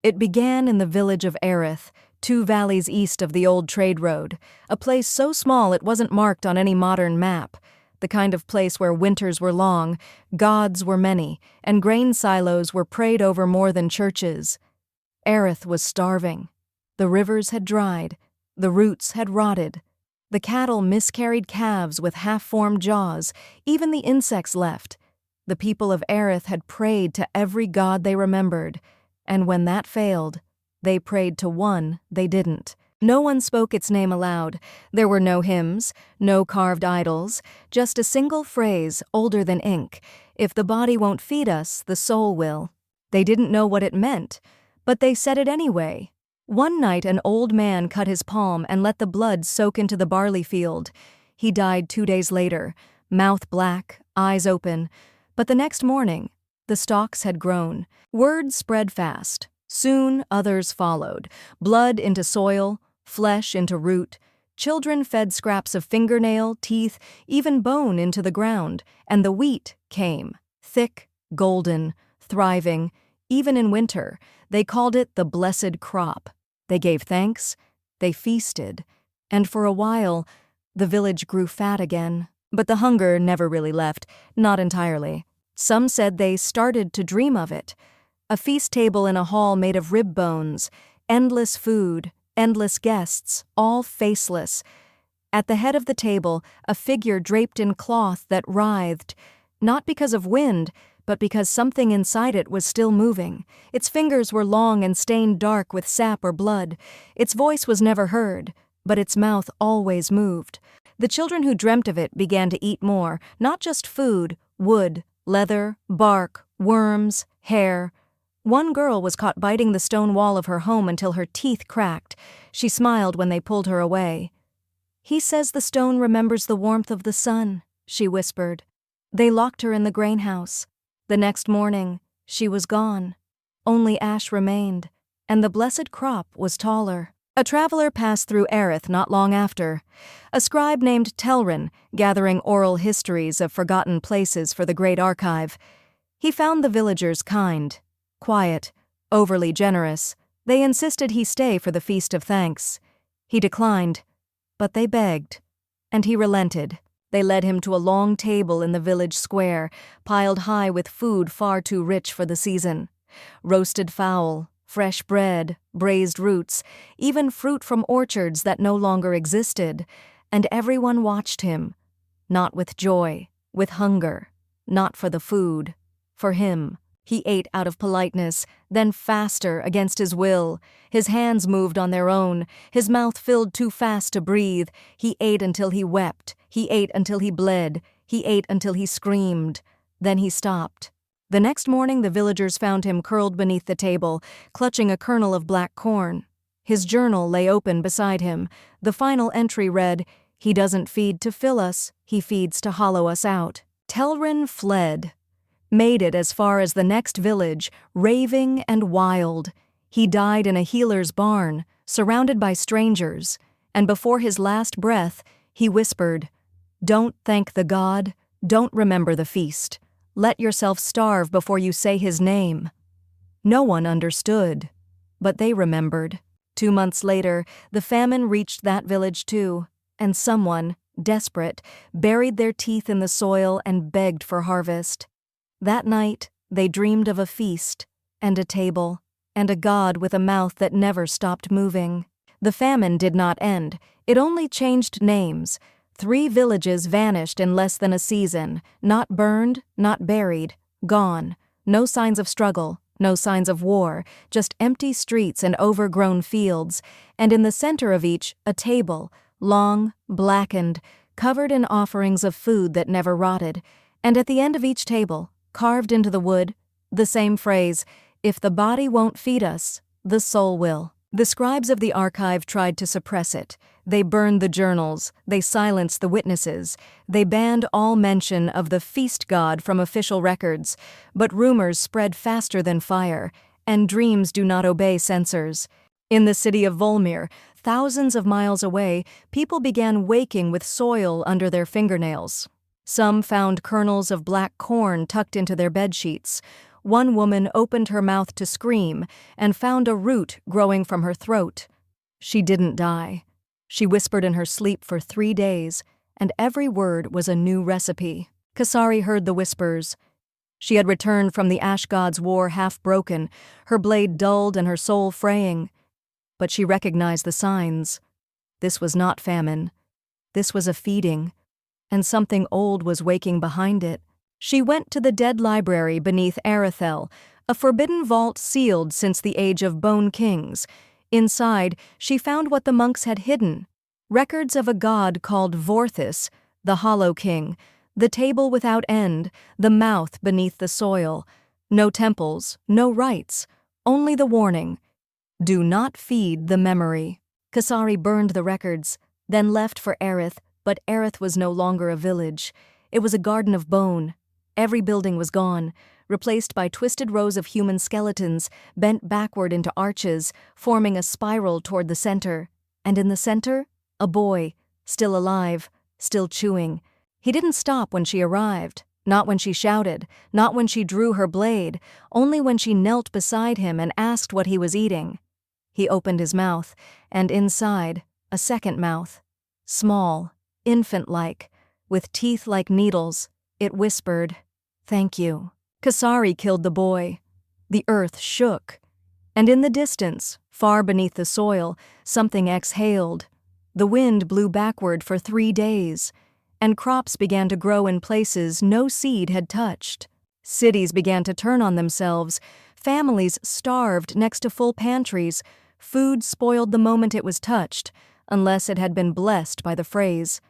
It began in the village of Erith, 2 valleys east of the old trade road, a place so small it wasn't marked on any modern map, the kind of place where winters were long, gods were many, and grain silos were prayed over more than churches. Erith was starving. The rivers had dried. The roots had rotted. The cattle miscarried calves with half-formed jaws. Even the insects left. The people of Erith had prayed to every god they remembered, and when that failed, they prayed to one they didn't. No one spoke its name aloud. There were no hymns, no carved idols, just a single phrase older than ink: "If the body won't feed us, the soul will." They didn't know what it meant, but they said it anyway. One night an old man cut his palm and let the blood soak into the barley field. He died 2 days later, mouth black, eyes open. But the next morning, the stalks had grown. Word spread fast. Soon others followed. Blood into soil, flesh into root. Children fed scraps of fingernail, teeth, even bone into the ground, and the wheat came, thick, golden, thriving. Even in winter, they called it the blessed crop. They gave thanks, they feasted, and for a while, the village grew fat again. But the hunger never really left, not entirely. Some said they started to dream of it. A feast table in a hall made of rib bones, endless food, endless guests, all faceless. At the head of the table, a figure draped in cloth that writhed, not because of wind, but because something inside it was still moving. Its fingers were long and stained dark with sap or blood. Its voice was never heard, but its mouth always moved. The children who dreamt of it began to eat more, not just food, wood, leather, bark, worms, hair. One girl was caught biting the stone wall of her home until her teeth cracked. She smiled when they pulled her away. "He says the stone remembers the warmth of the sun," she whispered. They locked her in the grain house. The next morning, she was gone. Only ash remained, and the blessed crop was taller. A traveler passed through Erith not long after. A scribe named Telrin, gathering oral histories of forgotten places for the great archive. He found the villagers kind, quiet, overly generous. They insisted he stay for the Feast of Thanks. He declined, but they begged, and he relented. They led him to a long table in the village square, piled high with food far too rich for the season. Roasted fowl, fresh bread, braised roots, even fruit from orchards that no longer existed, and everyone watched him, not with joy, with hunger, not for the food, for him. He ate out of politeness, then faster against his will. His hands moved on their own, his mouth filled too fast to breathe. He ate until he wept, he ate until he bled, he ate until he screamed. Then he stopped. The next morning the villagers found him curled beneath the table, clutching a kernel of black corn. His journal lay open beside him. The final entry read, "He doesn't feed to fill us, he feeds to hollow us out." Telrin fled. Made it as far as the next village, raving and wild. He died in a healer's barn, surrounded by strangers, and before his last breath, he whispered, "Don't thank the god, don't remember the feast. Let yourself starve before you say his name." No one understood, but they remembered. 2 months later, the famine reached that village too, and someone, desperate, buried their teeth in the soil and begged for harvest. That night, they dreamed of a feast, and a table, and a god with a mouth that never stopped moving. The famine did not end. It only changed names. 3 villages vanished in less than a season, not burned, not buried, gone. No signs of struggle, no signs of war, just empty streets and overgrown fields, and in the center of each, a table, long, blackened, covered in offerings of food that never rotted, and at the end of each table, carved into the wood, the same phrase, "If the body won't feed us, the soul will." The scribes of the archive tried to suppress it. They burned the journals, they silenced the witnesses, they banned all mention of the feast god from official records, but rumors spread faster than fire, and dreams do not obey censors. In the city of Volmir, thousands of miles away, people began waking with soil under their fingernails. Some found kernels of black corn tucked into their bedsheets. One woman opened her mouth to scream and found a root growing from her throat. She didn't die. She whispered in her sleep for 3 days, and every word was a new recipe. Kasari heard the whispers. She had returned from the ash god's war half-broken, her blade dulled and her soul fraying. But she recognized the signs. This was not famine. This was a feeding, and something old was waking behind it. She went to the dead library beneath Erith, a forbidden vault sealed since the age of Bone Kings. Inside, she found what the monks had hidden: records of a god called Vorthis, the Hollow King, the table without end, the mouth beneath the soil. No temples, no rites, only the warning: do not feed the memory. Kasari burned the records, then left for Erith, but Erith was no longer a village. It was a garden of bone. Every building was gone, replaced by twisted rows of human skeletons bent backward into arches, forming a spiral toward the center. And in the center, a boy, still alive, still chewing. He didn't stop when she arrived, not when she shouted, not when she drew her blade, only when she knelt beside him and asked what he was eating. He opened his mouth, and inside, a second mouth. Small, infant-like, with teeth like needles, it whispered, "Thank you." Kasari killed the boy. The earth shook. And in the distance, far beneath the soil, something exhaled. The wind blew backward for 3 days, and crops began to grow in places no seed had touched. Cities began to turn on themselves. Families starved next to full pantries. Food spoiled the moment it was touched, unless it had been blessed by the phrase,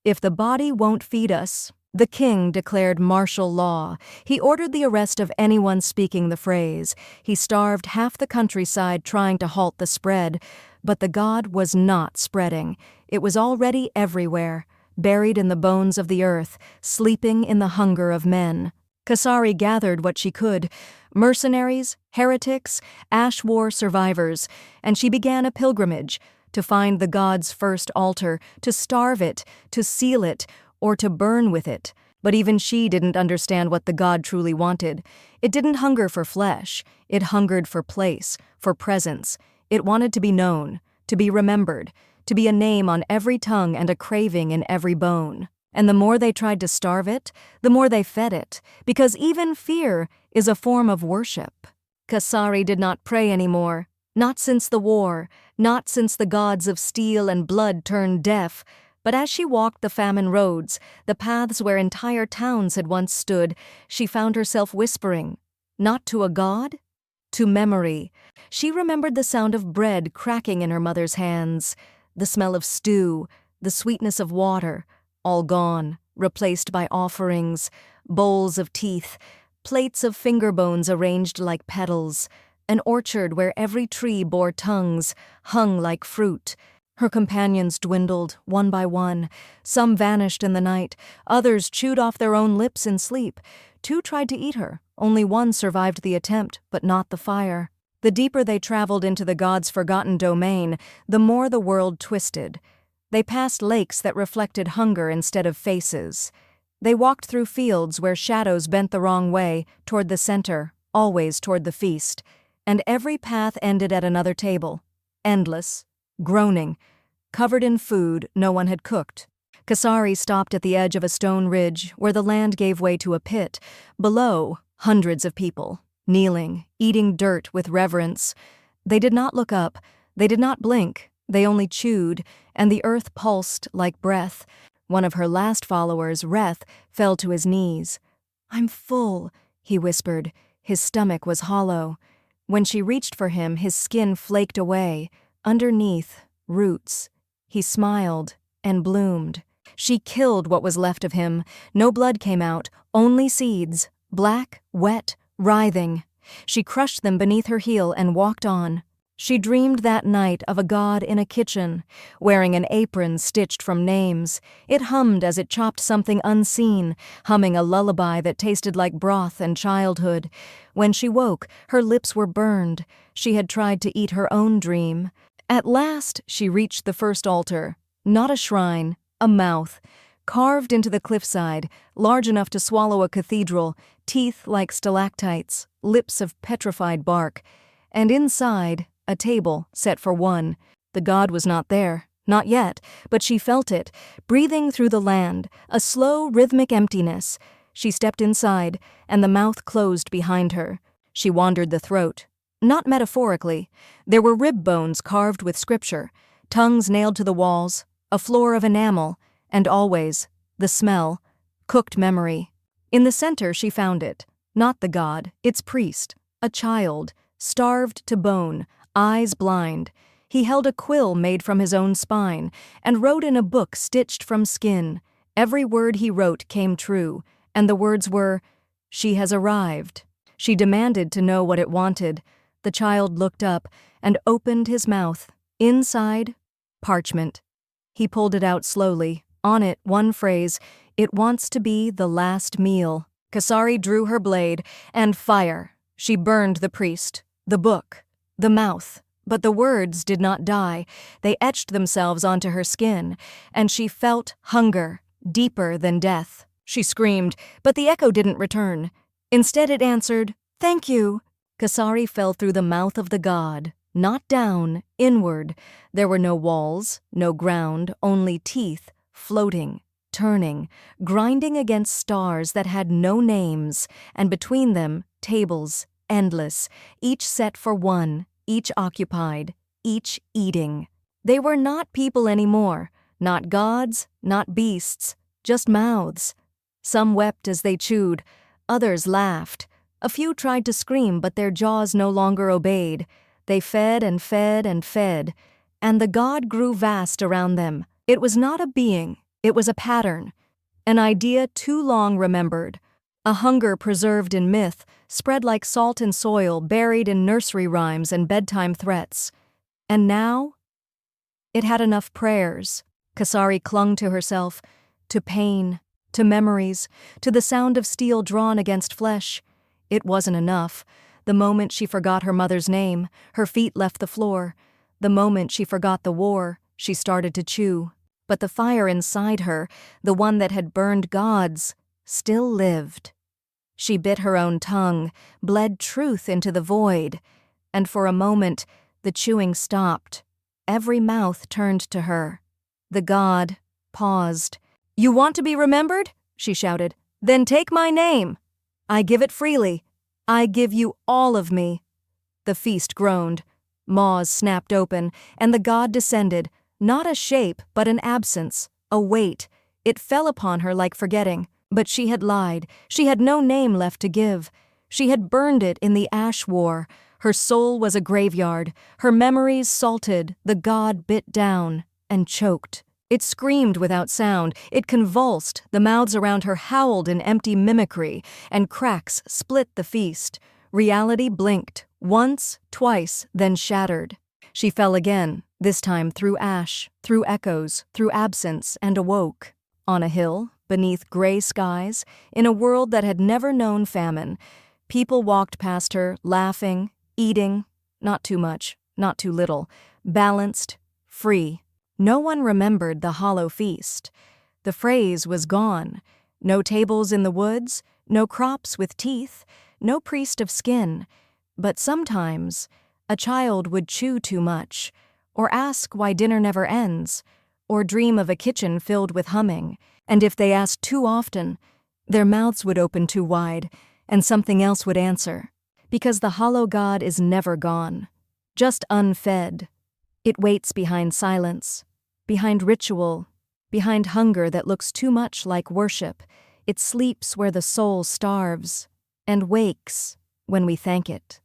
"If the body won't feed us." The king declared martial law. He ordered the arrest of anyone speaking the phrase. He starved half the countryside trying to halt the spread. But the god was not spreading. It was already everywhere, buried in the bones of the earth, sleeping in the hunger of men. Kasari gathered what she could: mercenaries, heretics, ash war survivors, and she began a pilgrimage to find the god's first altar, to starve it, to seal it, or to burn with it. But even she didn't understand what the god truly wanted. It didn't hunger for flesh. It hungered for place, for presence. It wanted to be known, to be remembered, to be a name on every tongue and a craving in every bone. And the more they tried to starve it, the more they fed it, because even fear is a form of worship. Kasari did not pray anymore, not since the war, not since the gods of steel and blood turned deaf. But as she walked the famine roads, the paths where entire towns had once stood, she found herself whispering, not to a god, to memory. She remembered the sound of bread cracking in her mother's hands, the smell of stew, the sweetness of water, all gone, replaced by offerings, bowls of teeth, plates of finger bones arranged like petals, an orchard where every tree bore tongues, hung like fruit. Her companions dwindled, one by one. Some vanished in the night. Others chewed off their own lips in sleep. 2 tried to eat her. Only 1 survived the attempt, but not the fire. The deeper they traveled into the god's forgotten domain, the more the world twisted. They passed lakes that reflected hunger instead of faces. They walked through fields where shadows bent the wrong way, toward the center, always toward the feast. And every path ended at another table, endless, groaning, covered in food no one had cooked. Kasari stopped at the edge of a stone ridge where the land gave way to a pit. Below, hundreds of people, kneeling, eating dirt with reverence. They did not look up. They did not blink. They only chewed, and the earth pulsed like breath. One of her last followers, Erith, fell to his knees. "I'm full," he whispered. His stomach was hollow. When she reached for him, his skin flaked away. Underneath, roots. He smiled and bloomed. She killed what was left of him. No blood came out, only seeds, black, wet, writhing. She crushed them beneath her heel and walked on. She dreamed that night of a god in a kitchen, wearing an apron stitched from names. It hummed as it chopped something unseen, humming a lullaby that tasted like broth and childhood. When she woke, her lips were burned. She had tried to eat her own dream. At last, she reached the first altar. Not a shrine, a mouth. carved into the cliffside, large enough to swallow a cathedral, teeth like stalactites, lips of petrified bark, and inside, a table set for one. The god was not there, not yet, but she felt it, breathing through the land, a slow, rhythmic emptiness. She stepped inside, and the mouth closed behind her. She wandered the throat. Not metaphorically. There were rib bones carved with scripture, tongues nailed to the walls, a floor of enamel, and always, the smell, cooked memory. In the center she found it, not the god, its priest, a child, starved to bone, eyes blind. He held a quill made from his own spine, and wrote in a book stitched from skin. Every word he wrote came true, and the words were, "She has arrived." She demanded to know what it wanted. The child looked up and opened his mouth. Inside, parchment. He pulled it out slowly. On it, one phrase, "It wants to be the last meal." Kasari drew her blade, and fire. She burned the priest, the book, the mouth. But the words did not die. They etched themselves onto her skin, and she felt hunger, deeper than death. She screamed, but the echo didn't return. Instead it answered, "Thank you." Kasari fell through the mouth of the god, not down, inward. There were no walls, no ground, only teeth, floating, turning, grinding against stars that had no names, and between them, tables, endless, each set for one, each occupied, each eating. They were not people anymore, not gods, not beasts, just mouths. Some wept as they chewed, others laughed. A few tried to scream, but their jaws no longer obeyed. They fed and fed and fed, and the god grew vast around them. It was not a being, it was a pattern, an idea too long remembered, a hunger preserved in myth, spread like salt in soil, buried in nursery rhymes and bedtime threats. And now? It had enough prayers. Kasari clung to herself, to pain, to memories, to the sound of steel drawn against flesh. It wasn't enough. The moment she forgot her mother's name, her feet left the floor. The moment she forgot the war, she started to chew. But the fire inside her, the one that had burned gods, still lived. She bit her own tongue, bled truth into the void, and for a moment, the chewing stopped. Every mouth turned to her. The god paused. "You want to be remembered?" she shouted. "Then take my name. I give it freely. I give you all of me." The feast groaned. Maws snapped open, and the god descended, not a shape, but an absence, a weight. It fell upon her like forgetting. But she had lied. She had no name left to give. She had burned it in the ash war. Her soul was a graveyard. Her memories salted. The god bit down and choked. It screamed without sound. It convulsed. The mouths around her howled in empty mimicry, and cracks split the feast. Reality blinked, once, twice, then shattered. She fell again, this time through ash, through echoes, through absence, and awoke. On a hill, beneath gray skies, in a world that had never known famine, people walked past her, laughing, eating, not too much, not too little, balanced, free. No one remembered the hollow feast. The phrase was gone. No tables in the woods, no crops with teeth, no priest of skin. But sometimes, a child would chew too much, or ask why dinner never ends, or dream of a kitchen filled with humming. And if they asked too often, their mouths would open too wide, and something else would answer. Because the hollow god is never gone, just unfed. It waits behind silence, behind ritual, behind hunger that looks too much like worship. It sleeps where the soul starves, and wakes when we thank it.